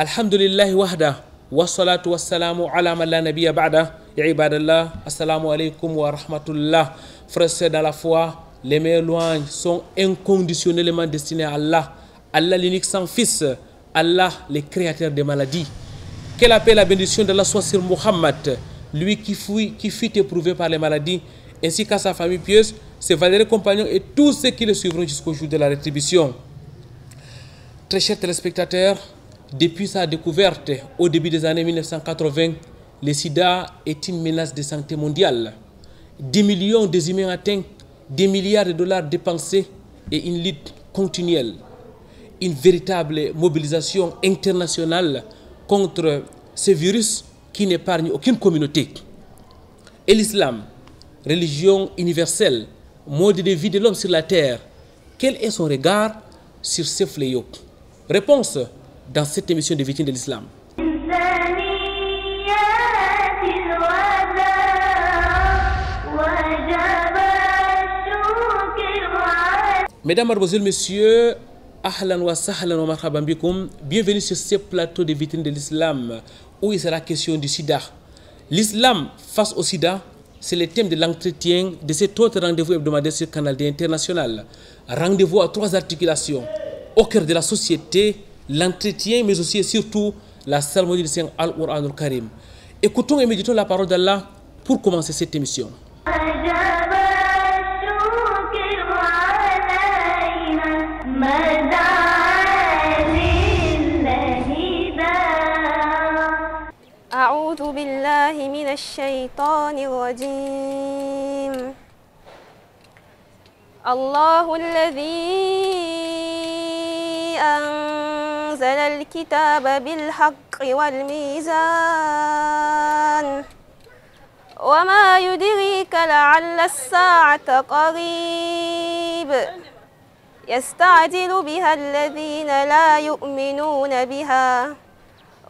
Alhamdulillah wahda, wassalatu wassalamu ala man la nabiyya ba'da. Ya ibadallah, assalamu alaikum wa rahmatullah. Frères dans la foi, les meilleures louanges sont inconditionnellement destinées à Allah. Allah l'unique sans fils, Allah le créateur des maladies. Quelle appelle la bénédiction d'Allah soit sur Muhammad, lui qui fut éprouvé par les maladies, ainsi qu'à sa famille pieuse, ses valeureux compagnons et tous ceux qui le suivront jusqu'au jour de la rétribution. Très chers téléspectateurs, depuis sa découverte au début des années 1980, le sida est une menace de santé mondiale. Des millions des humains atteints, des milliards de dollars dépensés et une lutte continuelle. Une véritable mobilisation internationale contre ce virus qui n'épargne aucune communauté. Et l'islam, religion universelle, mode de vie de l'homme sur la terre, quel est son regard sur ce fléau? Réponse dans cette émission de Victimes de l'Islam. Mesdames, Mademoiselles, Messieurs, ahlan wa sahlan wa marhaban bikoum, bienvenue sur ce plateau de Vitrines de l'Islam où il sera question du sida. L'islam face au sida, c'est le thème de l'entretien de cet autre rendez-vous hebdomadaire sur Canal D International. Rendez-vous à trois articulations. Au cœur de la société, l'entretien, mais aussi et surtout la cérémonie du Saint Al-Qur'an al-Karim. Écoutons et méditons la parole d'Allah pour commencer cette émission. أعوذ بالله من الشيطان الرجيم. الله الذي أنزل الكتاب بالحق والميزان وما يدريك لعل الساعة قريب يستعجل بها الذين لا يؤمنون بها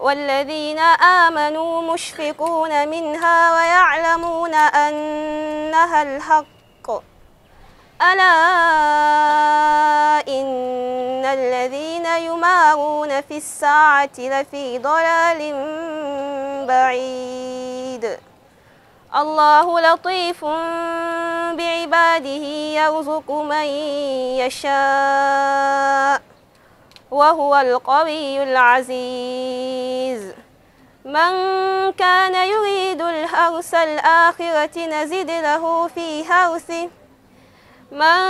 والذين آمنوا مشفقون منها ويعلمون أنها الحق ألا إن الذين يمارون في الساعة لفي ضلال بعيد الله لطيف بعباده يرزق من يشاء وهو القوي العزيز من كان يريد الحرث الآخرة نزد له في حرثه من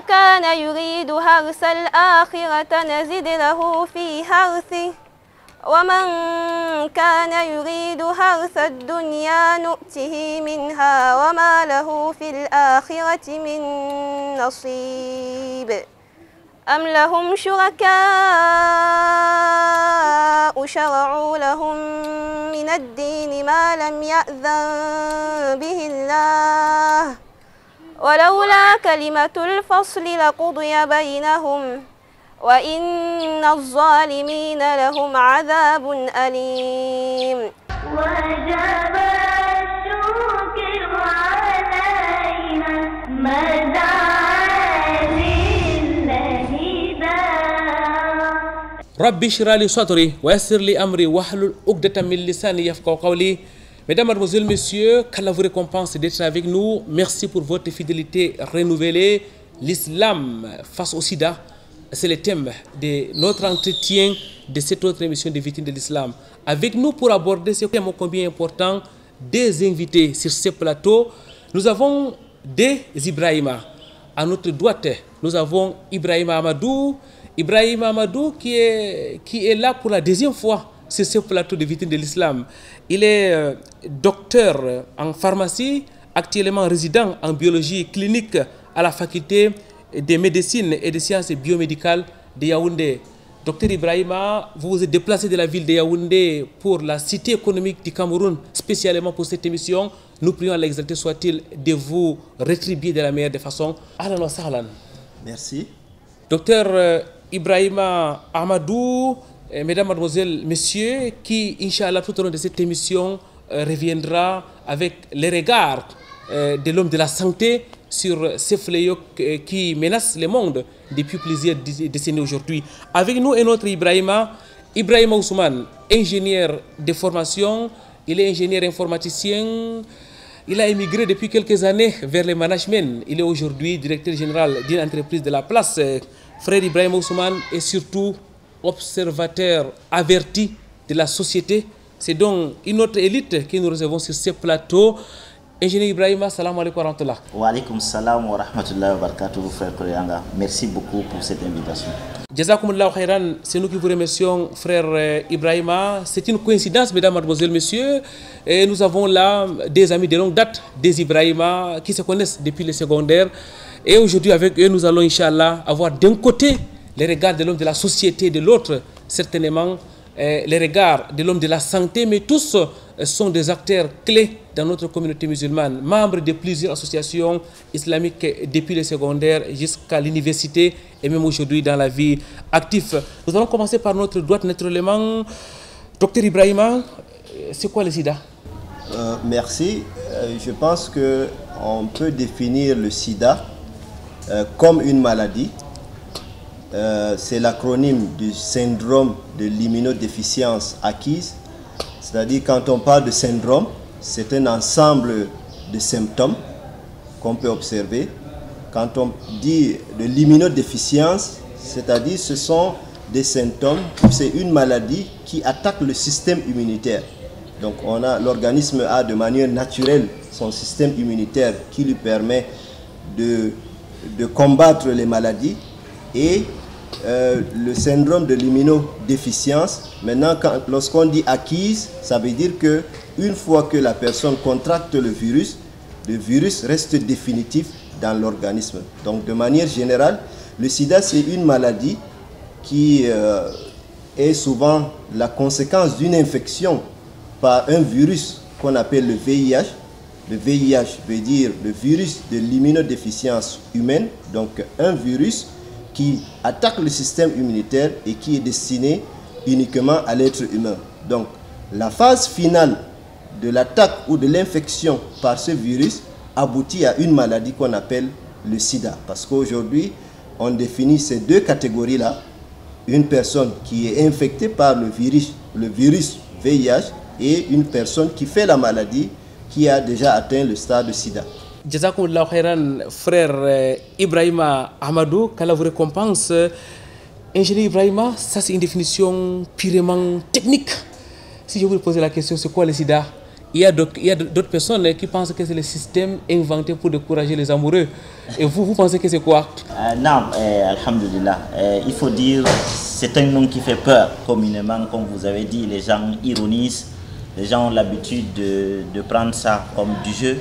كان يريد حرث الآخرة نزد له في حرثه ومن كان يريد حرث الدنيا نؤته منها وما له في الآخرة من نصيب أم لهم شركاء شرعوا لهم من الدين ما لم يأذن به الله ولولا كلمة الفصل لقضي بينهم وإن الظالمين لهم عذاب أليم. وجب الشكر علينا مدى Rabbi اشرح لي صدري ويسر لي أمري واحلل عقدة من لساني يفقهوا قولي. Mesdames, Mademoiselles, Messieurs, qu'Allah vous récompense d'être avec nous. Merci pour votre fidélité renouvelée. L'islam face au sida, c'est le thème de notre entretien de cette autre émission de Victimes de l'Islam. Avec nous pour aborder ce thème combien important, des invités sur ce plateau. Nous avons des Ibrahima. À notre droite, nous avons Ibrahima Amadou. Ibrahima Amadou qui est là pour la deuxième fois sur ce plateau de Victimes de l'Islam. Il est docteur en pharmacie, actuellement résident en biologie clinique à la faculté de médecine et de sciences biomédicales de Yaoundé. Docteur Ibrahima, vous vous êtes déplacé de la ville de Yaoundé pour la cité économique du Cameroun, spécialement pour cette émission. Nous prions à l'exalté soit-il de vous rétribuer de la meilleure des façons. Ahlan wa sahlan. Merci. Docteur Ibrahima Amadou, mesdames, mademoiselles, messieurs, qui, Inch'Allah, tout au long de cette émission, reviendra avec les regards de l'homme de la santé sur ces fléaux qui menacent le monde depuis plusieurs décennies aujourd'hui. Avec nous et notre Ibrahima, Ibrahim Ousmane, ingénieur de formation, il est ingénieur informaticien. Il a émigré depuis quelques années vers le management. Il est aujourd'hui directeur général d'une entreprise de la place. Frère Ibrahim Ousmane est surtout observateur averti de la société. C'est donc une autre élite que nous recevons sur ce plateau. Ingénieur Ibrahima, salam alaikum wa rahmatullah. Wa alaikum salam wa rahmatullah wa barakatuh, frère Koryanga. Merci beaucoup pour cette invitation. Jazakumullahu khairan, c'est nous qui vous remercions, frère Ibrahima. C'est une coïncidence, mesdames, mademoiselles, messieurs. Et nous avons là des amis de longue date, des Ibrahima, qui se connaissent depuis le secondaire. Et aujourd'hui, avec eux, nous allons, Inch'Allah, avoir d'un côté les regards de l'homme de la société, de l'autre, certainement, les regards de l'homme de la santé, mais tous sont des acteurs clés dans notre communauté musulmane, membres de plusieurs associations islamiques depuis le secondaire jusqu'à l'université et même aujourd'hui dans la vie active. Nous allons commencer par notre droite naturellement. Docteur Ibrahima, c'est quoi le sida? Merci. Je pense qu'on peut définir le sida comme une maladie. C'est l'acronyme du syndrome de l'immunodéficience acquise. C'est-à-dire quand on parle de syndrome, c'est un ensemble de symptômes qu'on peut observer. Quand on dit de l'immunodéficience, c'est-à-dire ce sont des symptômes, c'est une maladie qui attaque le système immunitaire. Donc l'organisme a de manière naturelle son système immunitaire qui lui permet de combattre les maladies. Et le syndrome de l'immunodéficience, maintenant lorsqu'on dit acquise, ça veut dire que une fois que la personne contracte le virus reste définitif dans l'organisme. Donc de manière générale, le sida c'est une maladie qui est souvent la conséquence d'une infection par un virus qu'on appelle le VIH. Le VIH veut dire le virus de l'immunodéficience humaine, donc un virus qui attaque le système immunitaire et qui est destiné uniquement à l'être humain. Donc, la phase finale de l'attaque ou de l'infection par ce virus aboutit à une maladie qu'on appelle le sida. Parce qu'aujourd'hui, on définit ces deux catégories-là. Une personne qui est infectée par le virus VIH et une personne qui fait la maladie qui a déjà atteint le stade de sida. Jazakumullahu khairan, frère Ibrahima Ahmadou, qu'Allah vous récompense. Ingénieur Ibrahima, ça c'est une définition purement technique. Si je vous pose la question, c'est quoi le sida? Il y a d'autres personnes qui pensent que c'est le système inventé pour décourager les amoureux. Et vous pensez que c'est quoi? Non, alhamdulillah. Il faut dire, c'est un nom qui fait peur, communément, comme vous avez dit. Les gens ironisent, les gens ont l'habitude de prendre ça comme du jeu.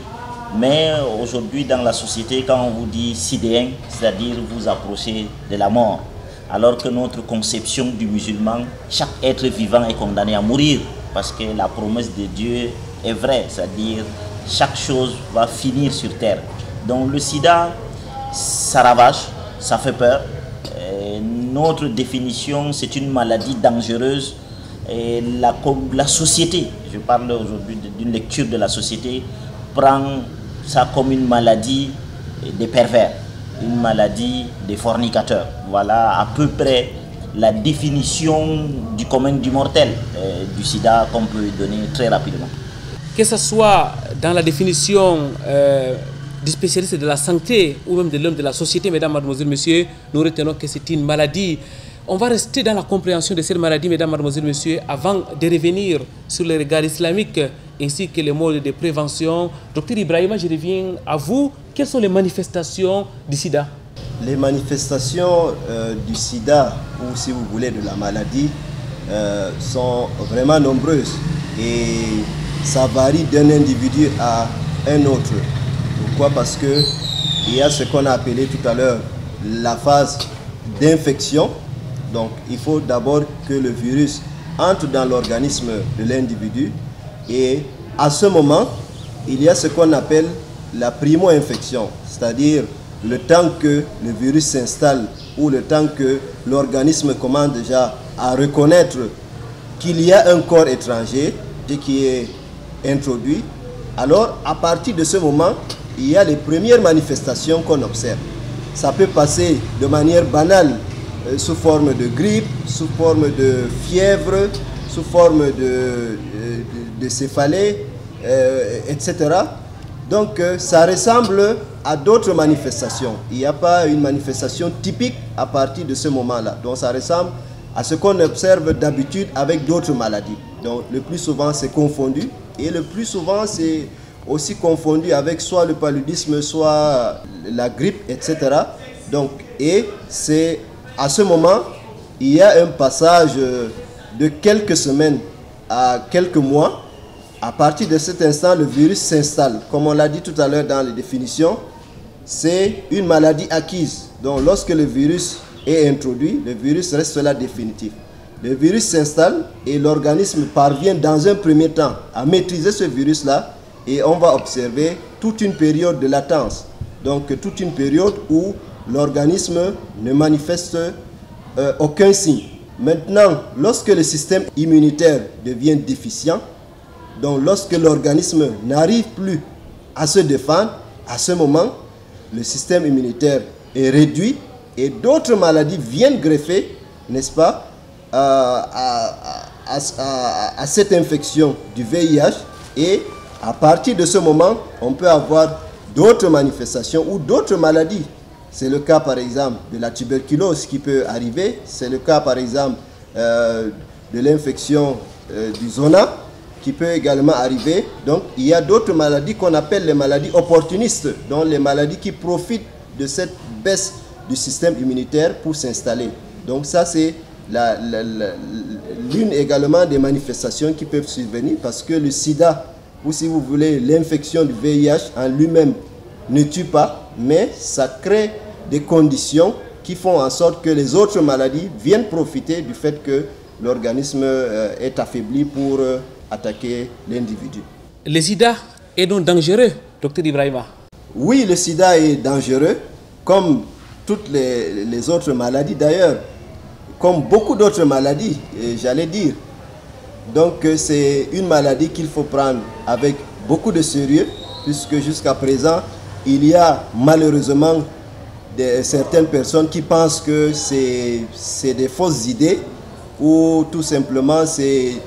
Mais aujourd'hui, dans la société, quand on vous dit sidéen, c'est-à-dire vous approchez de la mort. Alors que notre conception du musulman, chaque être vivant est condamné à mourir. Parce que la promesse de Dieu est vraie, c'est-à-dire chaque chose va finir sur terre. Donc le sida, ça ravage, ça fait peur. Notre définition, c'est une maladie dangereuse. Et la société, je parle aujourd'hui d'une lecture de la société, prend ça comme une maladie des pervers, une maladie des fornicateurs. Voilà à peu près la définition du commun du mortel du sida qu'on peut donner très rapidement. Que ce soit dans la définition du spécialiste de la santé ou même de l'homme de la société, mesdames, mademoiselles, messieurs, nous retenons que c'est une maladie. On va rester dans la compréhension de cette maladie, mesdames, mademoiselles, messieurs, avant de revenir sur les regards islamiques ainsi que les modes de prévention. Docteur Ibrahima, je reviens à vous. Quelles sont les manifestations du sida? Les manifestations du sida, ou si vous voulez de la maladie, sont vraiment nombreuses et ça varie d'un individu à un autre. Pourquoi? Parce qu'il y a ce qu'on a appelé tout à l'heure la phase d'infection. Donc il faut d'abord que le virus entre dans l'organisme de l'individu et à ce moment, il y a ce qu'on appelle la primo-infection, c'est-à-dire le temps que le virus s'installe ou le temps que l'organisme commence déjà à reconnaître qu'il y a un corps étranger qui est introduit. Alors à partir de ce moment, il y a les premières manifestations qu'on observe. Ça peut passer de manière banale sous forme de grippe, sous forme de fièvre, sous forme de céphalée, etc. Donc ça ressemble à d'autres manifestations. Il n'y a pas une manifestation typique à partir de ce moment-là. Donc ça ressemble à ce qu'on observe d'habitude avec d'autres maladies. Donc le plus souvent c'est confondu, et le plus souvent c'est aussi confondu avec soit le paludisme, soit la grippe, etc. Donc, et c'est à ce moment, il y a un passage de quelques semaines à quelques mois. À partir de cet instant, le virus s'installe. Comme on l'a dit tout à l'heure dans les définitions, c'est une maladie acquise. Donc lorsque le virus est introduit, le virus reste là définitif. Le virus s'installe et l'organisme parvient dans un premier temps à maîtriser ce virus-là, et on va observer toute une période de latence. Donc toute une période où l'organisme ne manifeste aucun signe. Maintenant, lorsque le système immunitaire devient déficient, donc lorsque l'organisme n'arrive plus à se défendre, à ce moment, le système immunitaire est réduit et d'autres maladies viennent greffer, n'est-ce pas, à cette infection du VIH, et à partir de ce moment, on peut avoir d'autres manifestations ou d'autres maladies. C'est le cas par exemple de la tuberculose qui peut arriver, c'est le cas par exemple de l'infection du zona qui peut également arriver. Donc il y a d'autres maladies qu'on appelle les maladies opportunistes, donc les maladies qui profitent de cette baisse du système immunitaire pour s'installer. Donc ça c'est l'une également des manifestations qui peuvent survenir, parce que le sida, ou si vous voulez l'infection du VIH en lui-même ne tue pas, mais ça crée des conditions qui font en sorte que les autres maladies viennent profiter du fait que l'organisme est affaibli pour attaquer l'individu. Le sida est donc dangereux, Dr Ibrahima? Oui, le sida est dangereux, comme toutes les autres maladies d'ailleurs, comme beaucoup d'autres maladies, j'allais dire. Donc c'est une maladie qu'il faut prendre avec beaucoup de sérieux, puisque jusqu'à présent, il y a malheureusement certaines personnes qui pensent que c'est des fausses idées, ou tout simplement c'est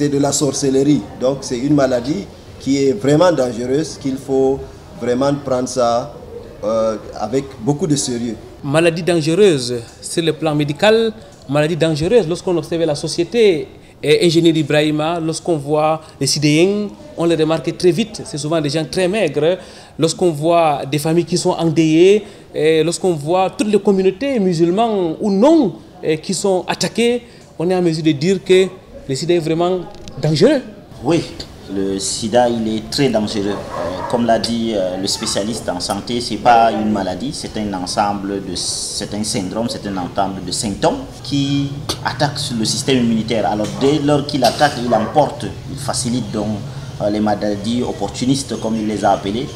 de la sorcellerie. Donc c'est une maladie qui est vraiment dangereuse, qu'il faut vraiment prendre ça avec beaucoup de sérieux. Maladie dangereuse sur le plan médical, maladie dangereuse lorsqu'on observe la société. Et ingénieur Ibrahima, lorsqu'on voit les Sidéens, on les remarque très vite, c'est souvent des gens très maigres. Lorsqu'on voit des familles qui sont endeuillées, lorsqu'on voit toutes les communautés musulmanes ou non qui sont attaquées, on est en mesure de dire que le sida est vraiment dangereux. Oui, le sida il est très dangereux. Comme l'a dit le spécialiste en santé, ce n'est pas une maladie, c'est un ensemble c'est un syndrome, c'est un ensemble de symptômes qui attaquent le système immunitaire. Alors dès lors qu'il attaque, il emporte, il facilite donc les maladies opportunistes comme il les a appelées.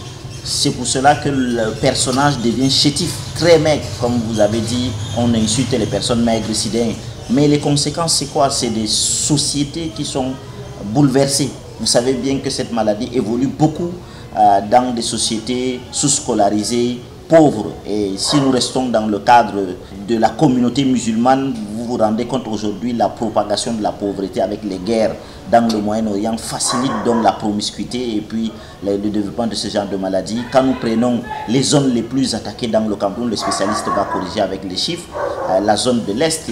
C'est pour cela que le personnage devient chétif, très maigre. Comme vous avez dit, on insulte les personnes maigres, sidéennes. Mais les conséquences, c'est quoi? C'est des sociétés qui sont bouleversées. Vous savez bien que cette maladie évolue beaucoup dans des sociétés sous-scolarisées, pauvres. Et si nous restons dans le cadre de la communauté musulmane, vous vous rendez compte aujourd'hui la propagation de la pauvreté avec les guerres dans le Moyen-Orient facilite donc la promiscuité et puis le développement de ce genre de maladies. Quand nous prenons les zones les plus attaquées dans le Cameroun, le spécialiste va corriger avec les chiffres. La zone de l'Est,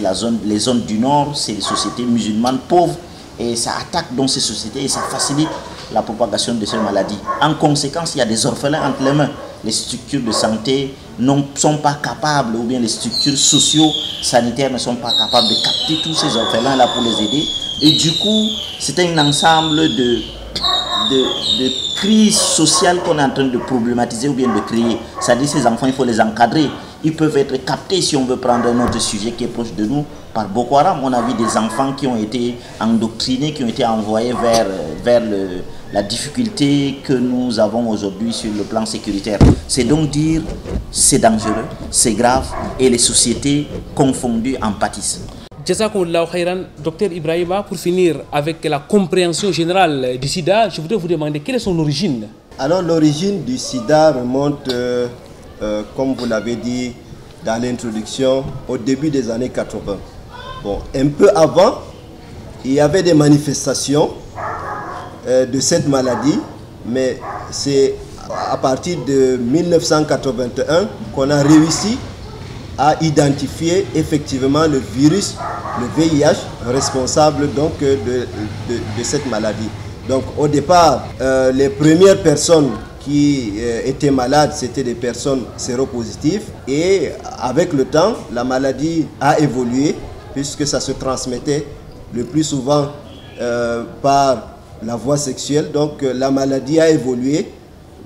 les zones du Nord, c'est les sociétés musulmanes pauvres et ça attaque donc ces sociétés et ça facilite la propagation de ces maladies. En conséquence, il y a des orphelins entre les mains. Les structures de santé ne sont pas capables, ou bien les structures socio-sanitaires ne sont pas capables de capter tous ces orphelins-là pour les aider. Et du coup, c'est un ensemble de crises sociales qu'on est en train de problématiser ou bien de créer. C'est-à-dire ces enfants, il faut les encadrer. Ils peuvent être captés, si on veut prendre un autre sujet qui est proche de nous, par Boko Haram. On a vu des enfants qui ont été endoctrinés, qui ont été envoyés vers la difficulté que nous avons aujourd'hui sur le plan sécuritaire. C'est donc dire c'est dangereux, c'est grave et les sociétés confondues en pâtissent. Jazakumullahu khairan, Dr Ibrahima, pour finir avec la compréhension générale du sida, je voudrais vous demander quelle est son origine. Alors l'origine du sida remonte, comme vous l'avez dit, dans l'introduction au début des années 80. Bon, un peu avant, il y avait des manifestations de cette maladie, mais c'est à partir de 1981 qu'on a réussi à identifier effectivement le virus, le VIH, responsable donc de cette maladie. Donc au départ, les premières personnes qui étaient malades, c'était des personnes séropositives, et avec le temps, la maladie a évolué puisque ça se transmettait le plus souvent par la voie sexuelle. Donc la maladie a évolué,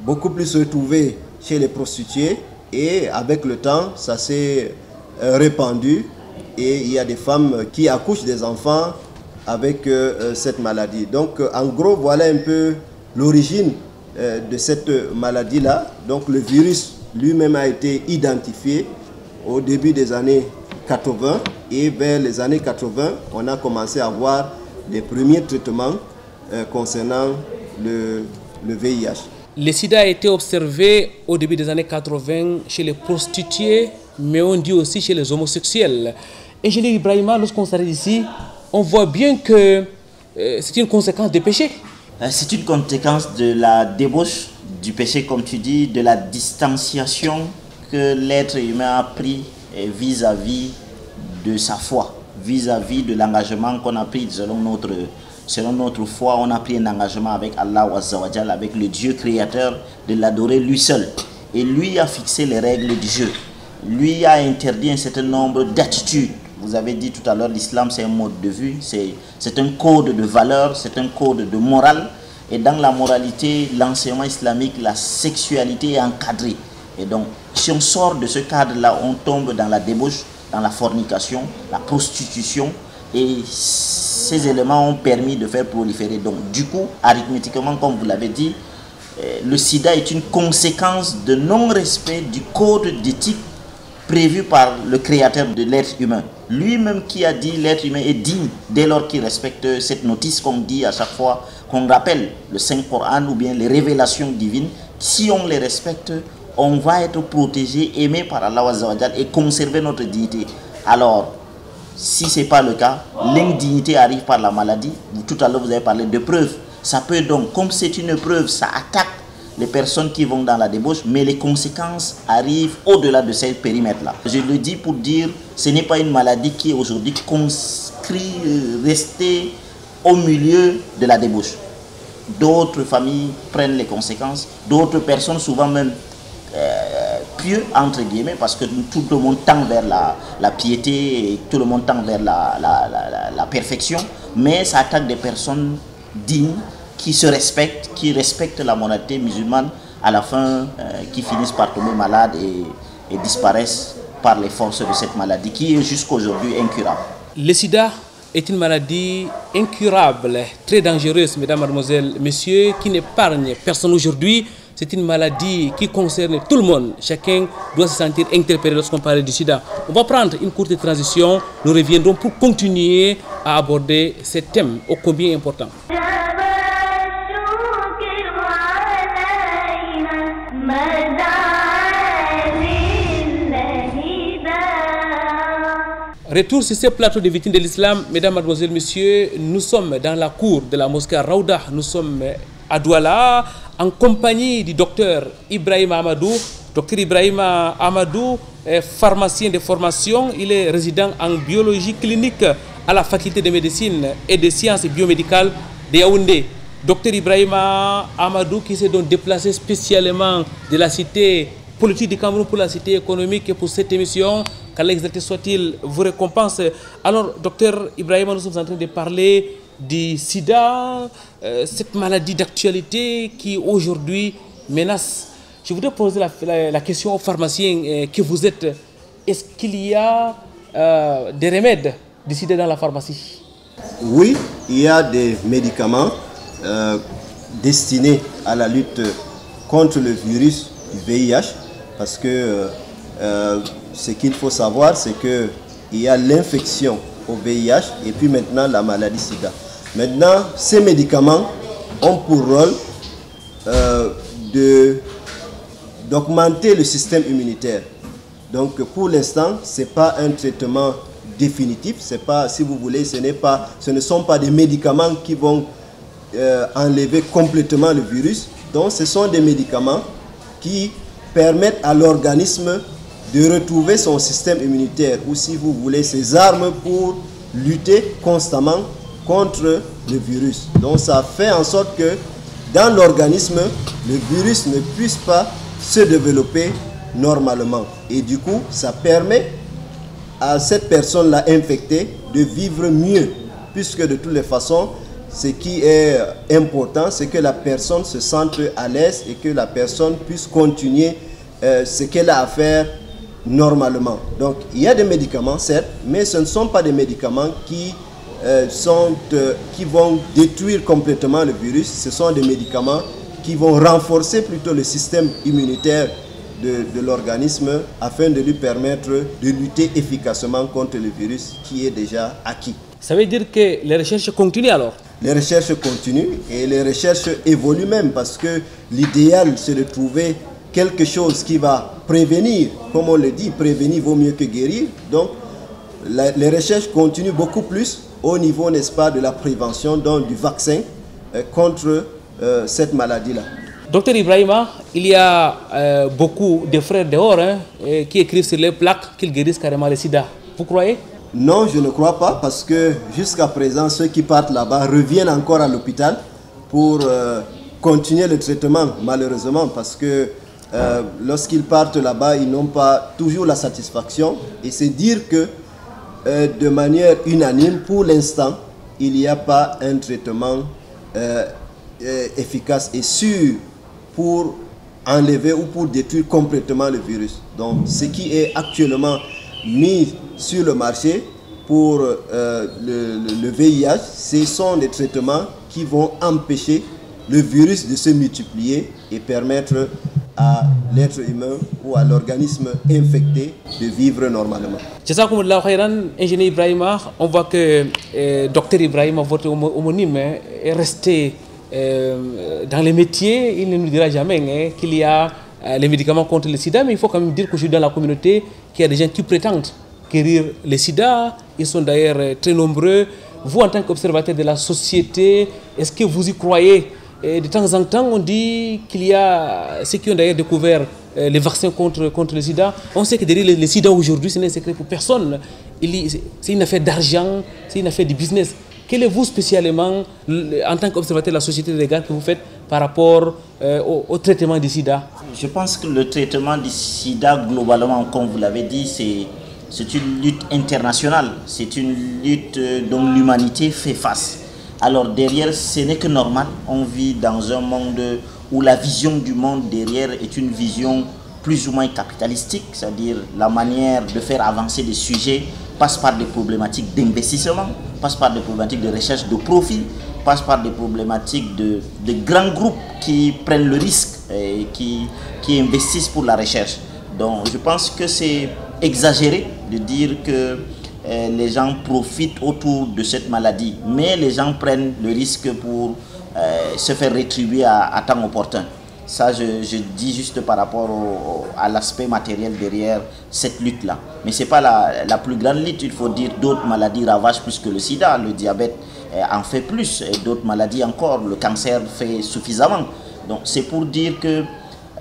beaucoup plus retrouvée chez les prostituées, et avec le temps, ça s'est répandu, et il y a des femmes qui accouchent des enfants avec cette maladie. Donc en gros, voilà un peu l'origine de cette maladie-là. Donc le virus lui-même a été identifié au début des années 80, et vers les années 80, on a commencé à voir les premiers traitements concernant le VIH. Le sida a été observé au début des années 80 chez les prostituées, mais on dit aussi chez les homosexuels. Ingénieur Ibrahima, lorsqu'on s'arrête ici, on voit bien que c'est une conséquence du péché. C'est une conséquence de la débauche du péché, comme tu dis, de la distanciation que l'être humain a pris vis-à-vis de sa foi, vis-à-vis de l'engagement qu'on a pris selon notre foi. On a pris un engagement avec Allah Azza wa Jal, avec le Dieu créateur, de l'adorer lui seul. Et lui a fixé les règles du jeu. Lui a interdit un certain nombre d'attitudes. Vous avez dit tout à l'heure, l'islam c'est un mode de vue, c'est un code de valeurs, c'est un code de morale. Et dans la moralité, l'enseignement islamique, la sexualité est encadrée. Et donc, si on sort de ce cadre-là, on tombe dans la débauche, dans la fornication, la prostitution. Et ces éléments ont permis de faire proliférer. Donc, du coup, arithmétiquement, comme vous l'avez dit, le sida est une conséquence de non-respect du code d'éthique prévu par le créateur de l'être humain. Lui-même qui a dit l'être humain est digne dès lors qu'il respecte cette notice qu'on dit à chaque fois, qu'on rappelle le Saint-Coran ou bien les révélations divines. Si on les respecte, on va être protégé, aimé par Allah Azza wa Jal et conserver notre dignité. Alors, si ce n'est pas le cas, l'indignité arrive par la maladie. Tout à l'heure, vous avez parlé de preuves. Ça peut donc, comme c'est une preuve, ça attaque les personnes qui vont dans la débauche, mais les conséquences arrivent au-delà de ces périmètres-là. Je le dis pour dire, ce n'est pas une maladie qui est aujourd'hui restée au milieu de la débauche. D'autres familles prennent les conséquences, d'autres personnes, souvent même pieux, entre guillemets, parce que tout le monde tend vers la piété, et tout le monde tend vers la perfection, mais ça attaque des personnes dignes, qui se respectent, qui respectent la moralité musulmane, à la fin, qui finissent par tomber malades et disparaissent par les forces de cette maladie, qui est jusqu'à aujourd'hui incurable. Le sida est une maladie incurable, très dangereuse, mesdames, mademoiselles, messieurs, qui n'épargne personne aujourd'hui. C'est une maladie qui concerne tout le monde. Chacun doit se sentir interpellé lorsqu'on parle du sida. On va prendre une courte transition. Nous reviendrons pour continuer à aborder ce thème ô combien important. Retour sur ce plateau de victimes de l'islam, mesdames, mademoiselles, messieurs, nous sommes dans la cour de la mosquée Raouda, nous sommes à Douala, en compagnie du docteur Ibrahima Amadou. Docteur Ibrahima Amadou est pharmacien de formation, il est résident en biologie clinique à la faculté de médecine et de sciences biomédicales de Yaoundé. Docteur Ibrahima Amadou qui s'est donc déplacé spécialement de la cité politique du Cameroun pour la cité économique et pour cette émission. Qu'Allah exalté soit-il vous récompense. Alors, docteur Ibrahima, nous sommes en train de parler du sida, cette maladie d'actualité qui aujourd'hui menace. Je voudrais poser la question aux pharmaciens que vous êtes. Est-ce qu'il y a des remèdes du sida dans la pharmacie? Oui, il y a des médicaments destinés à la lutte contre le virus du VIH, parce que ce qu'il faut savoir, c'est qu'il y a l'infection au VIH et puis maintenant la maladie sida. Maintenant, ces médicaments ont pour rôle d'augmenter le système immunitaire. Donc pour l'instant, ce n'est pas un traitement définitif, c'est pas, si vous voulez, ce ne sont pas des médicaments qui vont enlever complètement le virus. Donc ce sont des médicaments qui permettent à l'organisme de retrouver son système immunitaire, ou si vous voulez, ses armes pour lutter constamment contre le virus. Donc ça fait en sorte que dans l'organisme, le virus ne puisse pas se développer normalement. Et du coup, ça permet à cette personne-là infectée de vivre mieux, puisque de toutes les façons, ce qui est important, c'est que la personne se sente à l'aise et que la personne puisse continuer ce qu'elle a à faire normalement. Donc, il y a des médicaments, certes, mais ce ne sont pas des médicaments qui vont détruire complètement le virus. Ce sont des médicaments qui vont renforcer plutôt le système immunitaire de l'organisme afin de lui permettre de lutter efficacement contre le virus qui est déjà acquis. Ça veut dire que les recherches continuent alors? Les recherches continuent et les recherches évoluent même, parce que l'idéal c'est de trouver quelque chose qui va prévenir, comme on le dit, prévenir vaut mieux que guérir. Donc les recherches continuent beaucoup plus au niveau, n'est-ce pas, de la prévention, donc du vaccin contre cette maladie-là. Docteur Ibrahima, il y a beaucoup de frères dehors qui écrivent sur les plaques qu'ils guérissent carrément le sida. Vous croyez? Non, je ne crois pas, parce que jusqu'à présent, ceux qui partent là-bas reviennent encore à l'hôpital pour continuer le traitement, malheureusement, parce que lorsqu'ils partent là-bas, ils n'ont pas toujours la satisfaction. Et c'est dire que de manière unanime, pour l'instant, il n'y a pas un traitement efficace et sûr pour enlever ou pour détruire complètement le virus. Donc, ce qui est actuellement mis sur le marché pour le VIH, ce sont des traitements qui vont empêcher le virus de se multiplier et permettre à l'être humain ou à l'organisme infecté de vivre normalement. Jazakumullahu khairan, ingénieur Ibrahima. On voit que docteur Ibrahima, votre homonyme, est resté dans les métiers. Il ne nous dira jamais qu'il y a les médicaments contre le sida, mais il faut quand même dire qu'aujourd'hui dans la communauté, qu'il y a des gens qui prétendent guérir le sida. Ils sont d'ailleurs très nombreux. Vous, en tant qu'observateur de la société, est-ce que vous y croyez? Et de temps en temps, on dit qu'il y a ceux qui ont d'ailleurs découvert les vaccins contre le sida. On sait que derrière le sida aujourd'hui, ce n'est un secret pour personne. C'est une affaire d'argent, c'est une affaire de business. Quel est vous spécialement, en tant qu'observateur de la société, des regards que vous faites par rapport au traitement du sida? Je pense que le traitement du sida, globalement, comme vous l'avez dit, c'est une lutte internationale. C'est une lutte dont l'humanité fait face. Alors derrière, ce n'est que normal. On vit dans un monde où la vision du monde derrière est une vision plus ou moins capitalistique, c'est-à-dire la manière de faire avancer des sujets passe par des problématiques d'investissement, passe par des problématiques de recherche de profit, passe par des problématiques de grands groupes qui prennent le risque et qui investissent pour la recherche. Donc je pense que c'est exagéré de dire que les gens profitent autour de cette maladie, mais les gens prennent le risque pour se faire rétribuer à temps opportun. Ça, je dis juste par rapport à l'aspect matériel derrière cette lutte-là. Mais ce n'est pas la plus grande lutte. Il faut dire d'autres maladies ravagent plus que le sida. Le diabète en fait plus. Et d'autres maladies encore. Le cancer fait suffisamment. Donc c'est pour dire que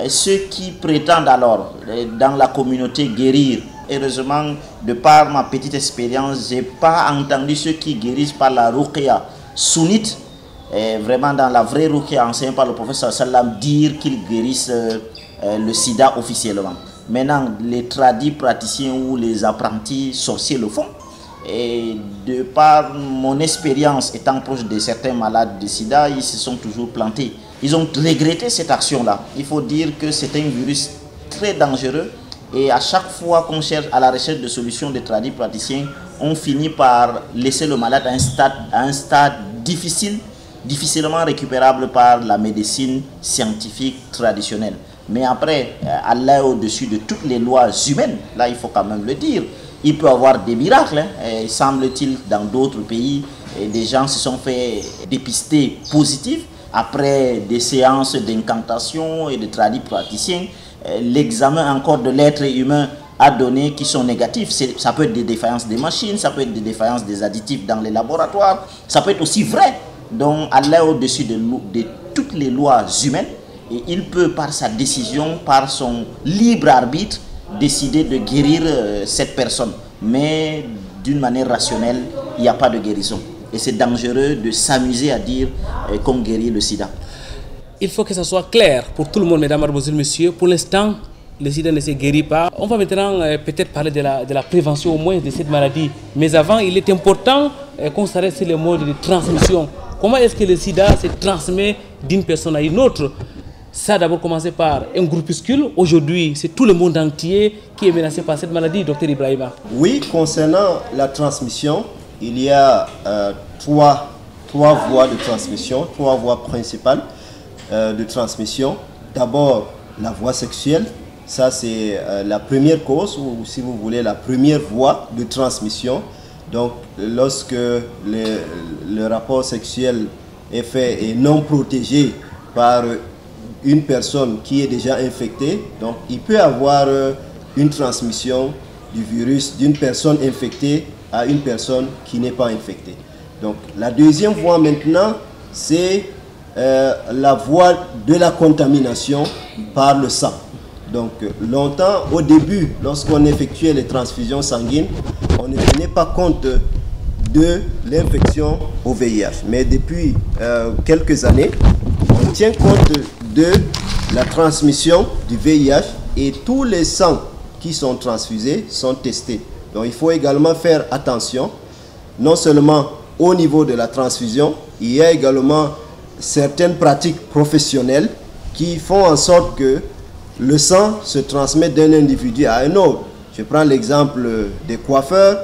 ceux qui prétendent alors dans la communauté guérir, heureusement, de par ma petite expérience, je n'ai pas entendu ceux qui guérissent par la ruqya sunnite, vraiment dans la vraie ruqya enseignée par le professeur Sallam, dire qu'ils guérissent le sida officiellement. Maintenant, les tradis praticiens ou les apprentis sorciers le font. Et de par mon expérience étant proche de certains malades de sida, ils se sont toujours plantés. Ils ont regretté cette action-là. Il faut dire que c'est un virus très dangereux. Et à chaque fois qu'on cherche à la recherche de solutions de tradis praticiens, on finit par laisser le malade à un stade difficile, difficilement récupérable par la médecine scientifique traditionnelle. Mais après, Allah est au-dessus de toutes les lois humaines. Là, il faut quand même le dire. Il peut y avoir des miracles. Semble-t-il, dans d'autres pays, des gens se sont fait dépister positifs après des séances d'incantation et de tradis praticiens. L'examen encore de l'être humain a donné qui sont négatifs. Ça peut être des défaillances des machines, ça peut être des défaillances des additifs dans les laboratoires, ça peut être aussi vrai. Donc, Allah est au-dessus de toutes les lois humaines et il peut, par sa décision, par son libre arbitre, décider de guérir cette personne. Mais d'une manière rationnelle, il n'y a pas de guérison. Et c'est dangereux de s'amuser à dire qu'on guérit le sida. Il faut que ça soit clair pour tout le monde, mesdames, mademoiselles, messieurs. Pour l'instant, le sida ne se guérit pas. On va maintenant peut-être parler de la prévention au moins de cette maladie. Mais avant, il est important qu'on s'arrête sur le mode de transmission. Comment est-ce que le sida se transmet d'une personne à une autre? Ça a d'abord commencé par un groupuscule. Aujourd'hui, c'est tout le monde entier qui est menacé par cette maladie, Dr Ibrahima. Oui, concernant la transmission, il y a trois voies de transmission, trois voies principales de transmission. D'abord, la voie sexuelle. Ça, c'est la première cause, ou si vous voulez, la première voie de transmission. Donc, lorsque le rapport sexuel est fait et non protégé par une personne qui est déjà infectée, donc il peut avoir une transmission du virus d'une personne infectée à une personne qui n'est pas infectée. Donc, la deuxième voie maintenant, c'est la voie de la contamination par le sang. Donc, longtemps, au début, lorsqu'on effectuait les transfusions sanguines, on ne tenait pas compte de l'infection au VIH. Mais depuis quelques années, on tient compte de la transmission du VIH et tous les sangs qui sont transfusés sont testés. Donc, il faut également faire attention, non seulement au niveau de la transfusion, il y a également certaines pratiques professionnelles qui font en sorte que le sang se transmet d'un individu à un autre. Je prends l'exemple des coiffeurs,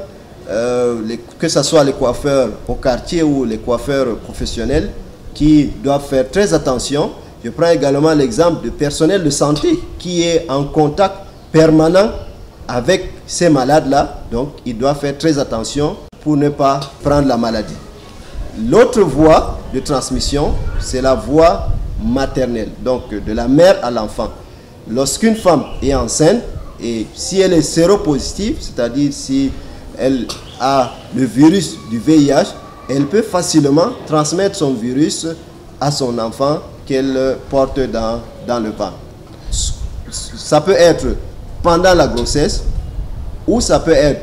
que ce soit les coiffeurs au quartier ou les coiffeurs professionnels qui doivent faire très attention. Je prends également l'exemple du personnel de santé qui est en contact permanent avec ces malades-là. Donc, il doit faire très attention pour ne pas prendre la maladie. L'autre voie de transmission, c'est la voie maternelle, donc de la mère à l'enfant. Lorsqu'une femme est enceinte et si elle est séropositive, c'est-à-dire si elle a le virus du VIH, elle peut facilement transmettre son virus à son enfant qu'elle porte dans le ventre. Ça peut être pendant la grossesse ou ça peut être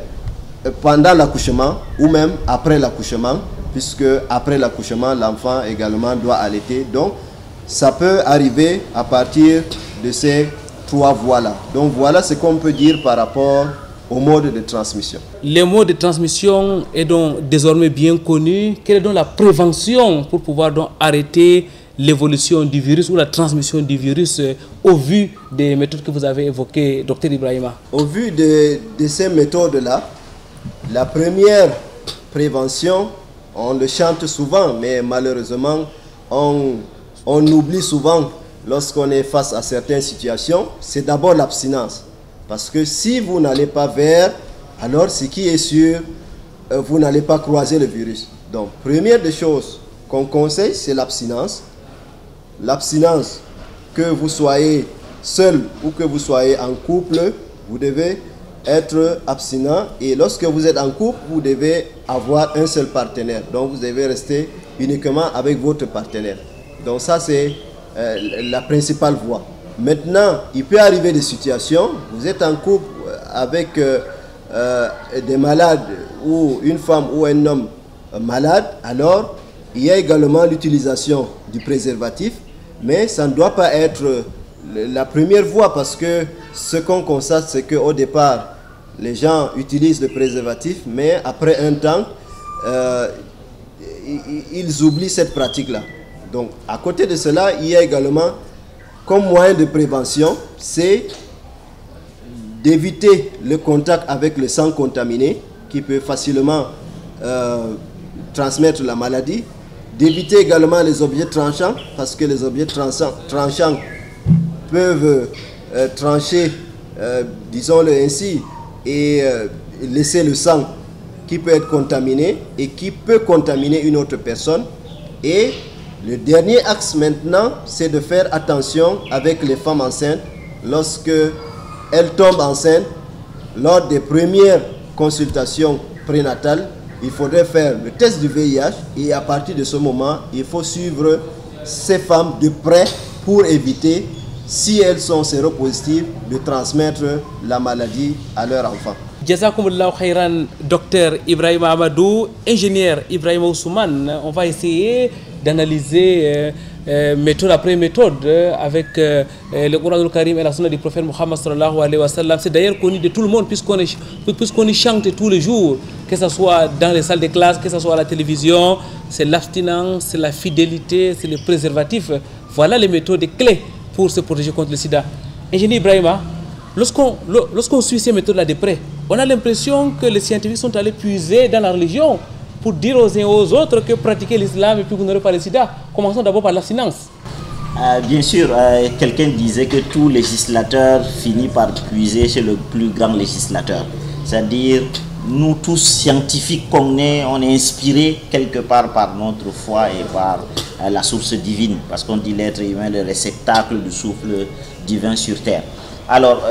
pendant l'accouchement ou même après l'accouchement, puisque après l'accouchement, l'enfant également doit allaiter. Donc, ça peut arriver à partir de ces trois voies-là. Donc, voilà ce qu'on peut dire par rapport au mode de transmission. Le mode de transmission est donc désormais bien connu. Quelle est donc la prévention pour pouvoir donc arrêter l'évolution du virus ou la transmission du virus au vu des méthodes que vous avez évoquées, Dr Ibrahima? Au vu de ces méthodes-là, la première prévention, on le chante souvent, mais malheureusement, on oublie souvent lorsqu'on est face à certaines situations, c'est d'abord l'abstinence. Parce que si vous n'allez pas vers, alors ce qui est sûr, vous n'allez pas croiser le virus. Donc, première des choses qu'on conseille, c'est l'abstinence. L'abstinence, que vous soyez seul ou que vous soyez en couple, vous devez être abstinent. Et lorsque vous êtes en couple, vous devez avoir un seul partenaire. Donc, vous devez rester uniquement avec votre partenaire. Donc, ça, c'est la principale voie. Maintenant, il peut arriver des situations, vous êtes en couple avec des malades ou une femme ou un homme malade, alors il y a également l'utilisation du préservatif, mais ça ne doit pas être la première voie parce que ce qu'on constate, c'est qu'au départ, les gens utilisent le préservatif, mais après un temps, ils oublient cette pratique-là. Donc, à côté de cela, il y a également, comme moyen de prévention, c'est d'éviter le contact avec le sang contaminé, qui peut facilement transmettre la maladie, d'éviter également les objets tranchants, parce que les objets tranchants peuvent trancher, disons-le ainsi, et laisser le sang qui peut être contaminé et qui peut contaminer une autre personne. Et le dernier axe maintenant, c'est de faire attention avec les femmes enceintes. Lorsque elles tombent enceintes, lors des premières consultations prénatales, il faudrait faire le test du VIH et à partir de ce moment, il faut suivre ces femmes de près pour éviter, si elles sont séropositives, de transmettre la maladie à leur enfant. Jazakumullahu khairan, docteur Ibrahim Amadou, ingénieur Ibrahim Ousmane. On va essayer d'analyser méthode après méthode avec le Coran al-Karim et la sunna du prophète Muhammad sallallahu alayhi wa sallam. C'est d'ailleurs connu de tout le monde puisqu'on y chante tous les jours, que ce soit dans les salles de classe, que ce soit à la télévision. C'est l'abstinence, c'est la fidélité, c'est le préservatif. Voilà les méthodes clés pour se protéger contre le sida. Ingénieur Ibrahima, lorsqu'on suit ces méthodes-là de près, on a l'impression que les scientifiques sont allés puiser dans la religion pour dire aux uns et aux autres que pratiquer l'islam et puis vous n'aurez pas le sida. Commençons d'abord par l'abstinence. Bien sûr, quelqu'un disait que tout législateur finit par puiser chez le plus grand législateur. C'est-à-dire, nous tous scientifiques qu'on est, on est inspirés quelque part par notre foi et par la source divine. Parce qu'on dit l'être humain, le réceptacle du souffle divin sur terre. Alors,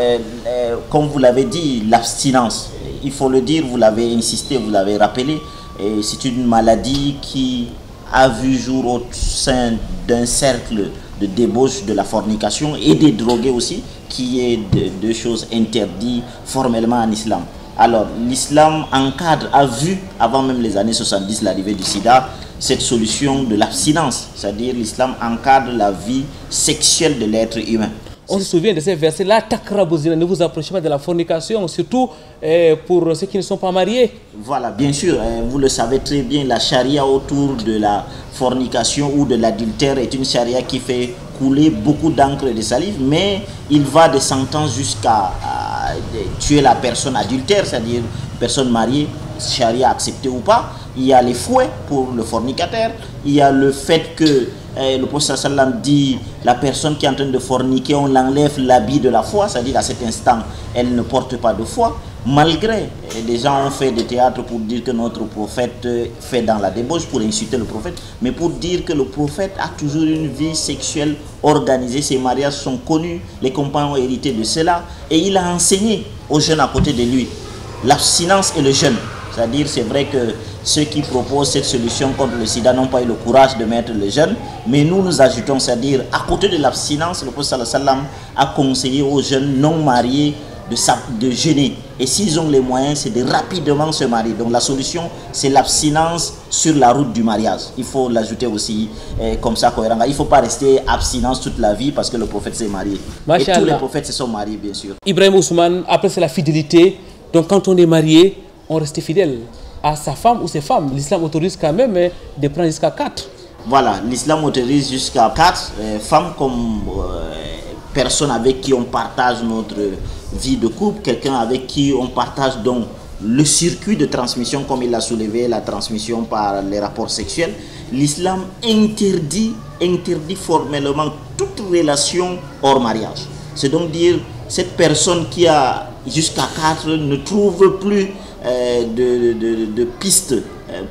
comme vous l'avez dit, l'abstinence, il faut le dire, vous l'avez insisté, vous l'avez rappelé, c'est une maladie qui a vu jour au sein d'un cercle de débauche de la fornication et des drogués aussi, qui est deux choses interdites formellement en islam. Alors, l'islam encadre, a vu, avant même les années 70, l'arrivée du sida, cette solution de l'abstinence. C'est-à-dire, l'islam encadre la vie sexuelle de l'être humain. On se souvient de ces versets-là, takrabuzina, ne vous approchez pas de la fornication, surtout pour ceux qui ne sont pas mariés. Voilà, bien sûr, vous le savez très bien, la charia autour de la fornication ou de l'adultère est une charia qui fait couler beaucoup d'encre et de salive, mais il va de sentences jusqu'à tuer la personne adultère, c'est-à-dire personne mariée, charia acceptée ou pas. Il y a les fouets pour le fornicateur, il y a le fait que le prophète sallam dit la personne qui est en train de forniquer, on l'enlève l'habit de la foi, c'est-à-dire à cet instant elle ne porte pas de foi, malgré des gens ont fait des théâtres pour dire que notre prophète fait dans la débauche pour insulter le prophète, mais pour dire que le prophète a toujours une vie sexuelle organisée, ses mariages sont connus, les compagnons ont hérité de cela et il a enseigné aux jeunes à côté de lui l'abstinence et le jeûne. C'est-à-dire, c'est vrai que ceux qui proposent cette solution contre le sida n'ont pas eu le courage de mettre le jeûne, mais nous ajoutons, c'est-à-dire, à côté de l'abstinence, le prophète sallam a conseillé aux jeunes non mariés de jeûner. Et s'ils ont les moyens, c'est de rapidement se marier. Donc la solution, c'est l'abstinence sur la route du mariage. Il faut l'ajouter aussi comme ça, cohérent. Il ne faut pas rester abstinence toute la vie parce que le prophète s'est marié. Et tous les prophètes se sont mariés, bien sûr. Ibrahim Ousmane, après c'est la fidélité. Donc quand on est marié, on reste fidèle à sa femme ou ses femmes. L'islam autorise quand même de prendre jusqu'à 4. Voilà, l'islam autorise jusqu'à 4 femmes comme personnes avec qui on partage notre vie de couple, quelqu'un avec qui on partage donc le circuit de transmission, comme il l'a soulevé, la transmission par les rapports sexuels. L'islam interdit formellement toute relation hors mariage. C'est donc dire, cette personne qui a jusqu'à 4 ne trouve plus de pistes